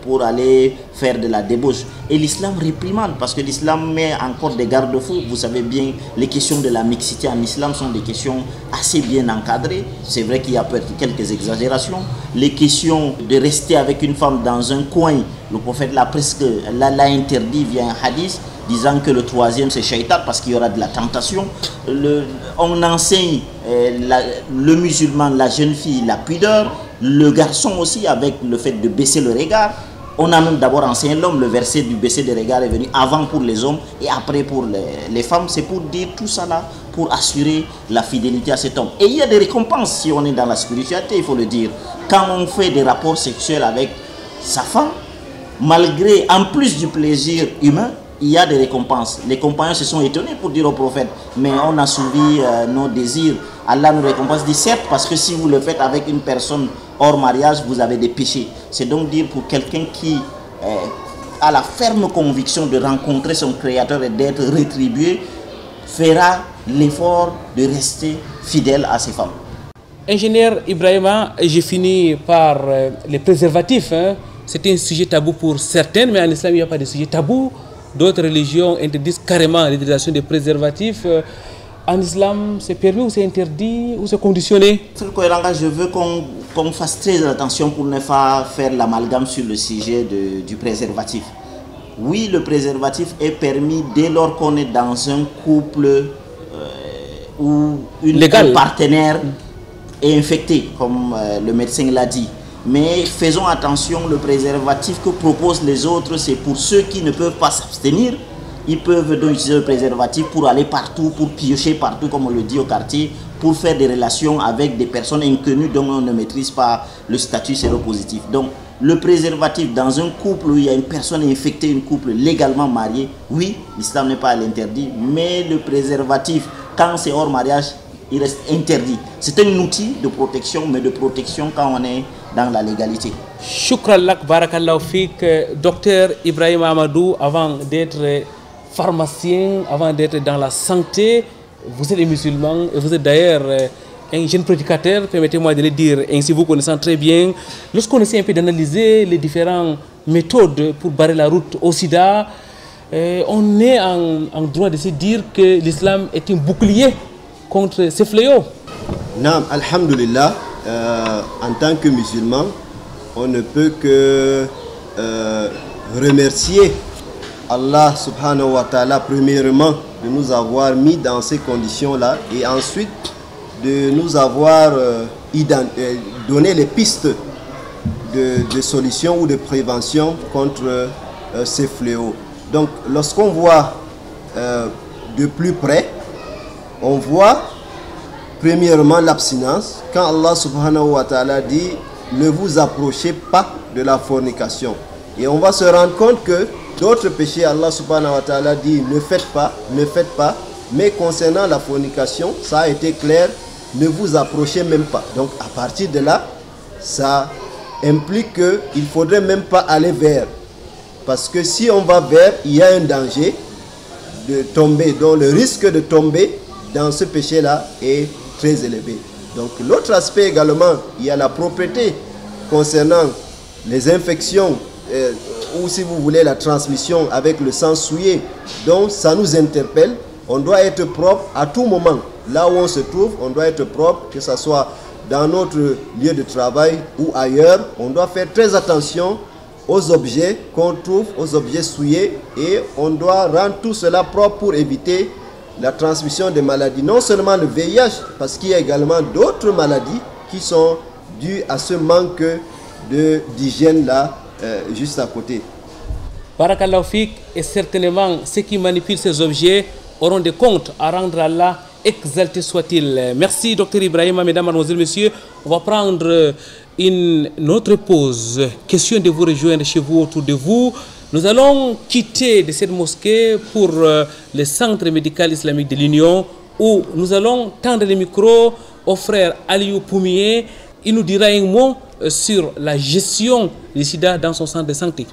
pour aller faire de la débauche. Et l'islam réprimande parce que l'islam met encore des garde-fous. Vous savez bien, les questions de la mixité en islam sont des questions assez bien encadrées. C'est vrai qu'il y a peut-être quelques exagérations. Les questions de rester avec une femme dans un coin, le prophète l'a interdit via un hadith, disant que le troisième c'est shaitan parce qu'il y aura de la tentation. On enseigne le musulman, la jeune fille, la pudeur, le garçon aussi avec le fait de baisser le regard. On a même d'abord enseigné l'homme, le verset du baisser des regards est venu avant pour les hommes et après pour les femmes. C'est pour dire tout ça là, pour assurer la fidélité à cet homme. Et il y a des récompenses si on est dans la spiritualité, il faut le dire. Quand on fait des rapports sexuels avec sa femme, malgré, en plus du plaisir humain, il y a des récompenses. Les compagnons se sont étonnés pour dire au prophète, mais on a soulevé nos désirs. Allah nous récompense, dit certes, parce que si vous le faites avec une personne hors mariage, vous avez des péchés. C'est donc dire pour quelqu'un qui a la ferme conviction de rencontrer son Créateur et d'être rétribué, fera l'effort de rester fidèle à ses femmes. Ingénieur Ibrahima, j'ai fini par les préservatifs. C'était un sujet tabou pour certaines, mais en islam, il n'y a pas de sujet tabou. D'autres religions interdisent carrément l'utilisation des préservatifs. en islam, c'est permis ou c'est interdit ou c'est conditionné? Je veux qu'on fasse très attention pour ne pas faire l'amalgame sur le sujet du préservatif. Oui, le préservatif est permis dès lors qu'on est dans un couple où un partenaire est infecté, comme le médecin l'a dit. Mais faisons attention, le préservatif que proposent les autres, c'est pour ceux qui ne peuvent pas s'abstenir. Ils peuvent donc utiliser le préservatif pour aller partout, pour piocher partout, comme on le dit au quartier, pour faire des relations avec des personnes inconnues dont on ne maîtrise pas le statut séropositif. Donc, le préservatif dans un couple où il y a une personne infectée, un couple légalement marié, oui, l'islam n'est pas à l'interdit, mais le préservatif, quand c'est hors mariage, il reste interdit. C'est un outil de protection, mais de protection quand on est dans la légalité. Shukran lak, barakallahu fik, docteur Ibrahim Amadou, avant d'être pharmacien, avant d'être dans la santé, vous êtes musulman et vous êtes d'ailleurs un jeune prédicateur, permettez-moi de le dire ainsi, vous connaissez très bien. Lorsqu'on essaie un peu d'analyser les différentes méthodes pour barrer la route au sida, on est en droit de se dire que l'islam est un bouclier contre ces fléaux. Non, alhamdulillah, en tant que musulman, on ne peut que remercier Allah subhanahu wa ta'ala premièrement de nous avoir mis dans ces conditions-là et ensuite de nous avoir donné les pistes de solutions ou de prévention contre ces fléaux. Donc lorsqu'on voit de plus près, on voit premièrement l'abstinence. Quand Allah subhanahu wa ta'ala dit ne vous approchez pas de la fornication. Et on va se rendre compte que d'autres péchés, Allah subhanahu wa ta'ala dit ne faites pas. Mais concernant la fornication, ça a été clair, ne vous approchez même pas. Donc à partir de là, ça implique qu'il ne faudrait même pas aller vers. Parce que si on va vers, il y a un danger de tomber. Donc le risque de tomber dans ce péché-là est très élevé. Donc l'autre aspect également, il y a la propreté concernant les infections ou si vous voulez la transmission avec le sang souillé. Donc ça nous interpelle. On doit être propre à tout moment. Là où on se trouve, on doit être propre, que ce soit dans notre lieu de travail ou ailleurs. On doit faire très attention aux objets qu'on trouve, aux objets souillés, et on doit rendre tout cela propre pour éviter la transmission des maladies. Non seulement le VIH, parce qu'il y a également d'autres maladies qui sont dues à ce manque d'hygiène là, juste à côté. Barakallahu fik, et certainement ceux qui manipulent ces objets auront des comptes à rendre à Allah, exalté soit-il. Merci Dr Ibrahima, mesdames, mademoiselles, messieurs. On va prendre une autre pause. Question de vous rejoindre chez vous, autour de vous. Nous allons quitter de cette mosquée pour le centre médical islamique de l'Union, où nous allons tendre les micros au frère Aliou Poumié. Il nous dira un mot sur la gestion du sida dans son centre de santé.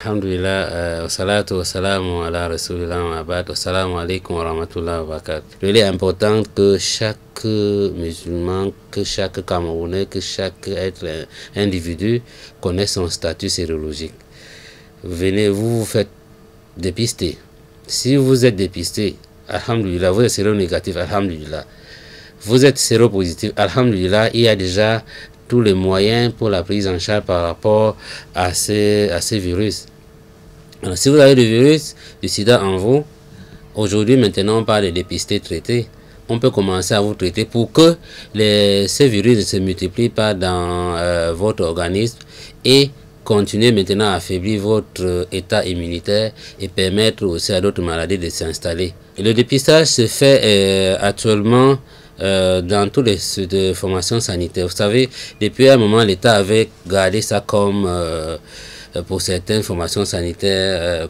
Alhamdulillah, wa salatu wa salamu ala rasulillah wa abad, wa salamu alaikum wa rahmatullahi wa barakatuh. Il est important que chaque musulman, que chaque Camerounais, que chaque être individu connaisse son statut sérologique. Venez, vous vous faites dépister. Si vous êtes dépisté, alhamdulillah, vous êtes séronégatif, alhamdulillah. Vous êtes séropositif, alhamdulillah, il y a déjà tous les moyens pour la prise en charge par rapport à ces virus. Alors, si vous avez le virus du sida en vous, aujourd'hui, maintenant, on parle de dépister, traiter. On peut commencer à vous traiter pour que ces virus ne se multiplient pas dans votre organisme et continuer maintenant à affaiblir votre état immunitaire et permettre aussi à d'autres maladies de s'installer. Le dépistage se fait actuellement dans toutes les formations sanitaires. Vous savez, depuis un moment, l'État avait gardé ça comme pour certaines formations sanitaires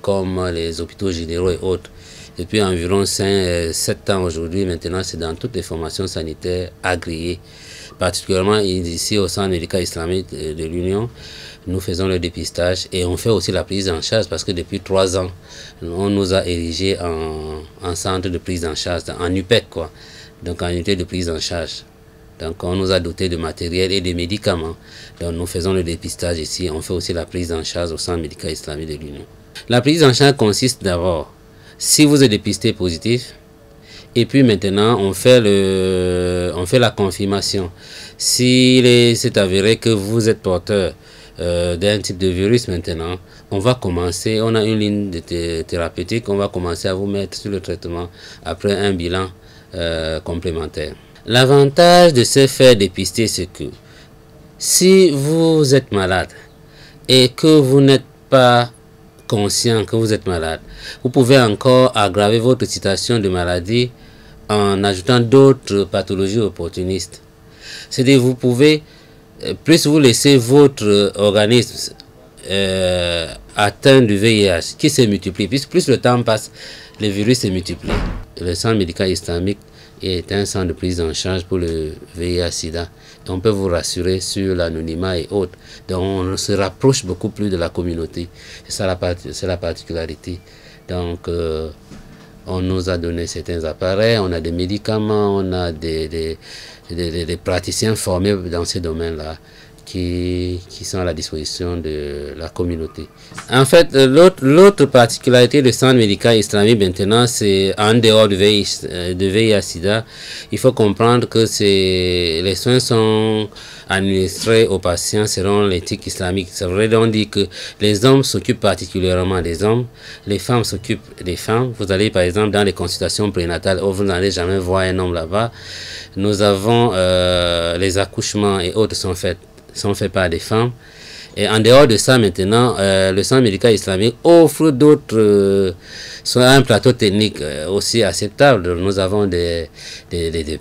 comme les hôpitaux généraux et autres. Depuis environ 7 ans aujourd'hui, maintenant, c'est dans toutes les formations sanitaires agréées. Particulièrement ici au centre médical islamique de l'Union, nous faisons le dépistage et on fait aussi la prise en charge parce que depuis 3 ans, on nous a érigé en centre de prise en charge, en UPEC quoi. donc en unité de prise en charge. Donc on nous a doté de matériel et de médicaments. Donc nous faisons le dépistage ici, on fait aussi la prise en charge au Centre médical islamique de l'Union. La prise en charge consiste d'abord, si vous êtes dépisté positif, et puis maintenant on fait la confirmation. S'il s'est avéré que vous êtes porteur d'un type de virus maintenant, on va commencer, on a une ligne de thérapeutique, on va commencer à vous mettre sur le traitement après un bilan complémentaire. L'avantage de se faire dépister, c'est que si vous êtes malade et que vous n'êtes pas conscient que vous êtes malade, vous pouvez encore aggraver votre situation de maladie en ajoutant d'autres pathologies opportunistes. C'est-à-dire vous pouvez, plus vous laissez votre organisme atteint du VIH qui se multiplie, plus le temps passe, le virus se multiplie. Le Centre médical islamique est un centre de prise en charge pour le VIH-Sida. On peut vous rassurer sur l'anonymat et autres. Donc on se rapproche beaucoup plus de la communauté. C'est la particularité. Donc on nous a donné certains appareils, on a des médicaments, on a des praticiens formés dans ces domaines-là qui sont à la disposition de la communauté. En fait, l'autre particularité du centre médical islamique maintenant, c'est en dehors du VIH-Sida, il faut comprendre que les soins sont administrés aux patients selon l'éthique islamique. Ça veut donc dire que les hommes s'occupent particulièrement des hommes, les femmes s'occupent des femmes. Vous allez par exemple dans les consultations prénatales, où vous n'allez jamais voir un homme là-bas. Nous avons les accouchements et autres sont faits par des femmes. Et en dehors de ça, maintenant, le centre médical islamique offre d'autres, un plateau technique aussi acceptable. Nous avons des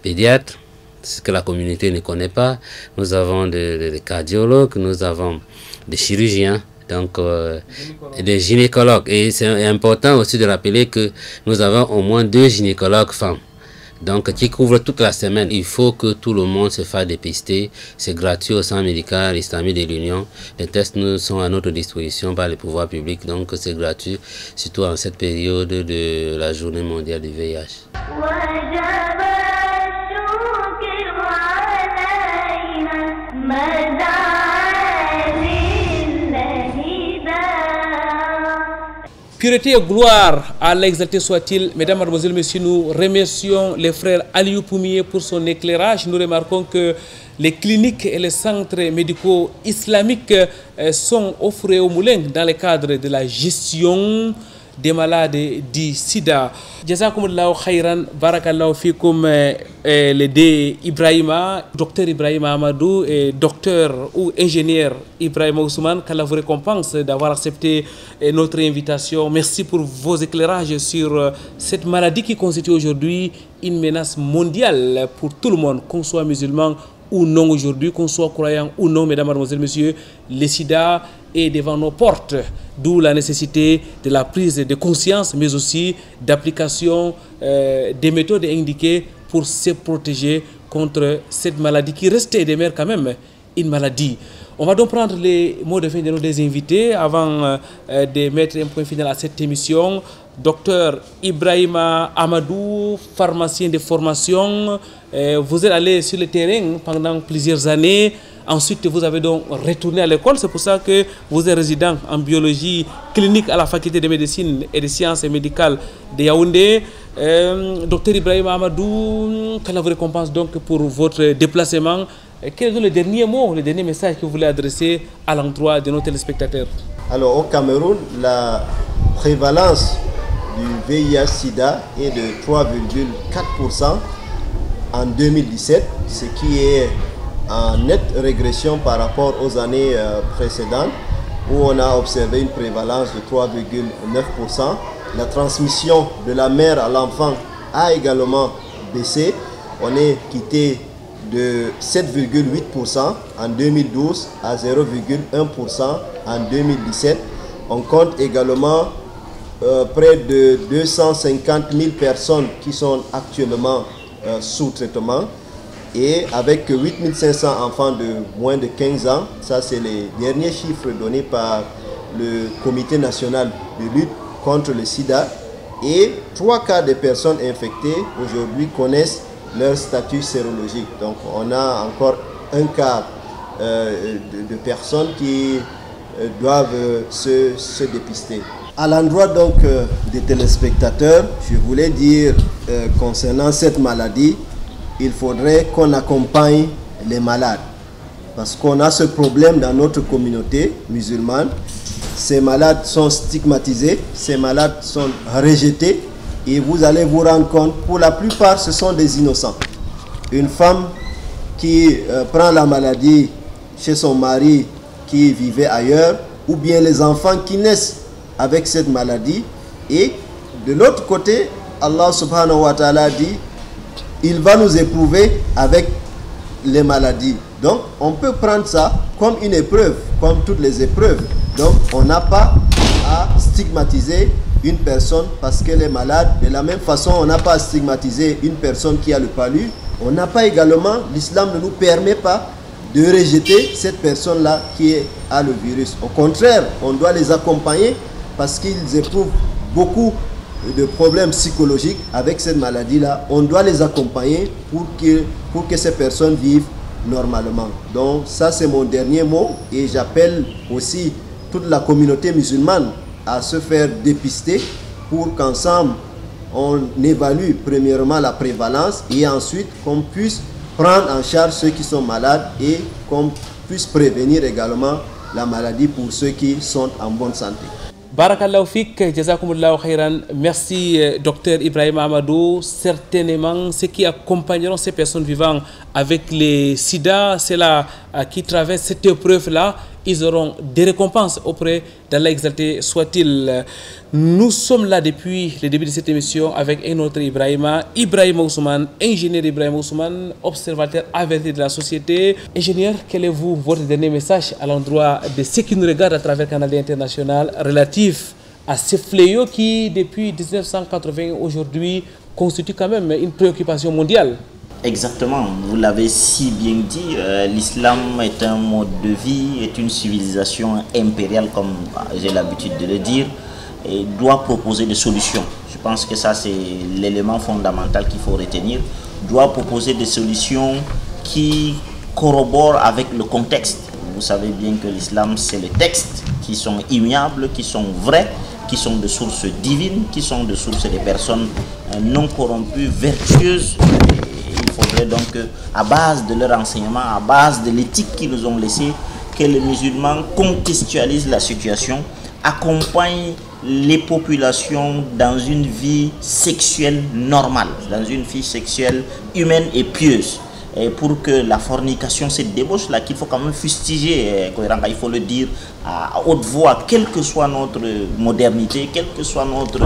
pédiatres, ce que la communauté ne connaît pas. Nous avons des cardiologues, nous avons des chirurgiens, donc des gynécologues. Et c'est important aussi de rappeler que nous avons au moins 2 gynécologues femmes. Donc, qui couvre toute la semaine. Il faut que tout le monde se fasse dépister. C'est gratuit au Centre médical islamique de l'Union. Les tests sont à notre disposition par les pouvoirs publics. Donc, c'est gratuit, surtout en cette période de la journée mondiale du VIH. Pureté et gloire à l'exalté soit-il. Mesdames, Mademoiselles, Messieurs, nous remercions les frères Aliou Poumié pour son éclairage. Nous remarquons que les cliniques et les centres médicaux islamiques sont offrés au moulin dans le cadre de la gestion des malades du sida. Jazakumullahu khairan, barakallahu fikum les deux Ibrahima, docteur Ibrahima Amadou et docteur ou ingénieur Ibrahima Ousmane, qu'Allah vous récompense d'avoir accepté notre invitation. Merci pour vos éclairages sur cette maladie qui constitue aujourd'hui une menace mondiale pour tout le monde, qu'on soit musulman ou non aujourd'hui, qu'on soit croyant ou non, mesdames, mademoiselles, messieurs, le sida est devant nos portes, d'où la nécessité de la prise de conscience, mais aussi d'application des méthodes indiquées pour se protéger contre cette maladie qui reste et demeure quand même une maladie. On va donc prendre les mots de fin de nos deux invités avant de mettre un point final à cette émission. Docteur Ibrahima Amadou, pharmacien de formation, vous êtes allé sur le terrain pendant plusieurs années. Ensuite, vous avez donc retourné à l'école. C'est pour ça que vous êtes résident en biologie clinique à la faculté de médecine et des sciences médicales de Yaoundé. Docteur Ibrahima Amadou, qu'Allah vous récompense donc pour votre déplacement. Quel est le dernier mot, le dernier message que vous voulez adresser à l'endroit de nos téléspectateurs? Alors, au Cameroun, la prévalence du VIH-Sida est de 3,4% en 2017, ce qui est en nette régression par rapport aux années précédentes, où on a observé une prévalence de 3,9%. La transmission de la mère à l'enfant a également baissé. On est quitté de 7,8% en 2012 à 0,1% en 2017. On compte également près de 250 000 personnes qui sont actuellement sous traitement, et avec 8 500 enfants de moins de 15 ans. Ça, c'est les derniers chiffres donnés par le Comité national de lutte contre le sida. Et 3 cas de personnes infectées aujourd'hui connaissent leur statut sérologique. Donc on a encore un quart de personnes qui doivent se dépister. À l'endroit donc des téléspectateurs, je voulais dire concernant cette maladie, il faudrait qu'on accompagne les malades. Parce qu'on a ce problème dans notre communauté musulmane. Ces malades sont stigmatisés, ces malades sont rejetés. Et vous allez vous rendre compte, pour la plupart, ce sont des innocents. Une femme qui prend la maladie chez son mari qui vivait ailleurs, ou bien les enfants qui naissent avec cette maladie. Et de l'autre côté, Allah subhanahu wa ta'ala dit, il va nous éprouver avec les maladies. Donc, on peut prendre ça comme une épreuve, comme toutes les épreuves. Donc, on n'a pas à stigmatiser une personne parce qu'elle est malade. De la même façon, on n'a pas à stigmatiser une personne qui a le palu. On n'a pas également, l'islam ne nous permet pas de rejeter cette personne-là qui a le virus. Au contraire, on doit les accompagner parce qu'ils éprouvent beaucoup de problèmes psychologiques avec cette maladie-là. On doit les accompagner pour que ces personnes vivent normalement. Donc ça, c'est mon dernier mot et j'appelle aussi toute la communauté musulmane à se faire dépister pour qu'ensemble on évalue premièrement la prévalence et ensuite qu'on puisse prendre en charge ceux qui sont malades et qu'on puisse prévenir également la maladie pour ceux qui sont en bonne santé. Barakallahu fik, jazakumullahu khairan. Merci docteur Ibrahim Amadou. Certainement, ceux qui accompagneront ces personnes vivant avec les sida, c'est là qui traversent cette épreuve-là, ils auront des récompenses auprès d'Allah exalté soit-il. Nous sommes là depuis le début de cette émission avec un autre Ibrahim Ousmane, ingénieur Ibrahim Ousmane, observateur averti de la société. Ingénieur, quel est votre dernier message à l'endroit de ceux qui nous regardent à travers Canal International relatif à ce fléau qui, depuis 1980 aujourd'hui, constitue quand même une préoccupation mondiale? Exactement, vous l'avez si bien dit, l'islam est un mode de vie, est une civilisation impériale comme j'ai l'habitude de le dire et doit proposer des solutions. Je pense que ça c'est l'élément fondamental qu'il faut retenir, doit proposer des solutions qui corroborent avec le contexte. Vous savez bien que l'islam c'est les textes qui sont immuables, qui sont vrais, qui sont de sources divines, qui sont de sources des personnes non corrompues, vertueuses. Il faudrait donc, à base de leur enseignement, à base de l'éthique qu'ils nous ont laissée, que les musulmans contextualisent la situation, accompagnent les populations dans une vie sexuelle normale, dans une vie sexuelle humaine et pieuse. Et pour que la fornication, cette débauche là qu'il faut quand même fustiger, il faut le dire à haute voix, quelle que soit notre modernité, quel que soit notre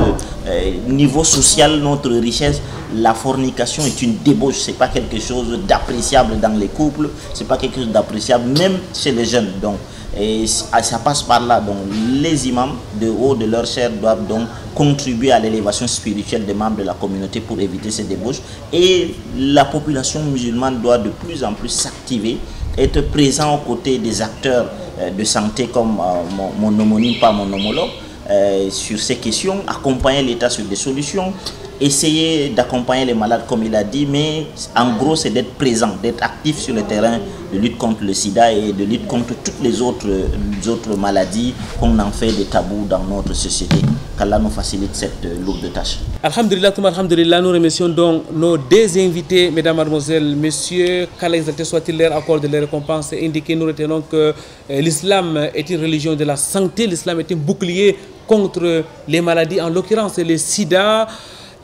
niveau social, notre richesse, la fornication est une débauche, c'est pas quelque chose d'appréciable dans les couples, c'est pas quelque chose d'appréciable même chez les jeunes. Donc, et ça passe par là. Donc les imams de haut de leur chair doivent donc contribuer à l'élévation spirituelle des membres de la communauté pour éviter ces débauches, et la population musulmane doit de plus en plus s'activer, être présent aux côtés des acteurs de santé comme mon homonyme, pas mon homologue, sur ces questions, accompagner l'État sur des solutions, essayer d'accompagner les malades comme il a dit, mais en gros c'est d'être présent, d'être actif sur le terrain de lutte contre le sida et de lutte contre toutes les autres maladies qu'on en fait des tabous dans notre société. Qu'Allah nous facilite cette lourde tâche. Alhamdulillah, nous remercions donc nos deux invités, mesdames, mademoiselles, messieurs, qu'Allah exalté soit-il leur accorde les récompenses indiquées. Nous retenons que l'islam est une religion de la santé, l'islam est un bouclier contre les maladies, en l'occurrence le sida.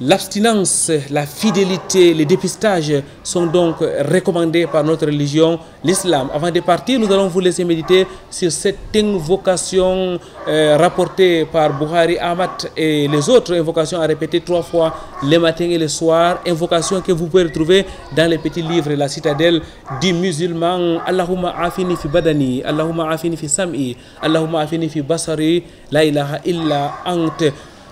L'abstinence, la fidélité, les dépistages sont donc recommandés par notre religion, l'islam. Avant de partir, nous allons vous laisser méditer sur cette invocation rapportée par Bukhari, Ahmad et les autres invocations à répéter 3 fois le matin et le soir. Invocations que vous pouvez retrouver dans les petits livres La Citadelle du musulman. Allahumma afini fi badani, Allahumma afini fi sam'i, Allahumma afini fi basari, la ilaha illa ant.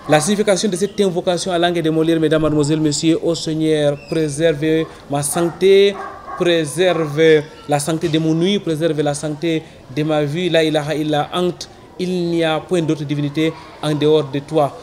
La signification de cette invocation à langue de Molière, mesdames, mademoiselles, messieurs, ô Seigneur, préserve ma santé, préserve la santé de mon nuit, préserve la santé de ma vie, la ilaha illa ant, il n'y a point d'autre divinité en dehors de toi.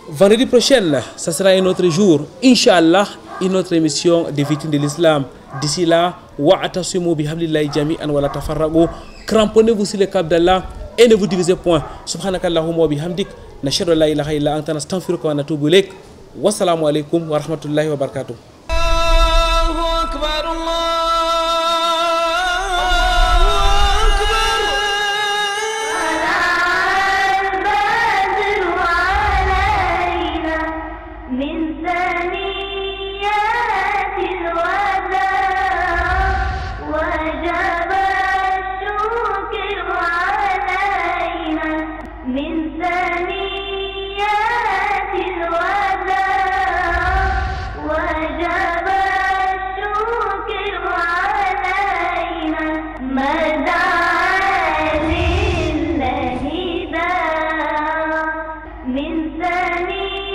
Vendredi prochain, ça sera un autre jour, Inch'Allah, une autre émission des victimes de l'islam. D'ici là, wa'atasimu bihablillahi jami'an wa la tafarraqu. Cramponnez-vous sur le cap d'Allah et ne vous divisez point. Subhanakallahumma wa bihamdik. Nashhadu an la ilaha illa anta nastaghfiruka wa natubu ilayk. Wassalamu alaikum wa rahmatullahi wa barakatuh. من ثاني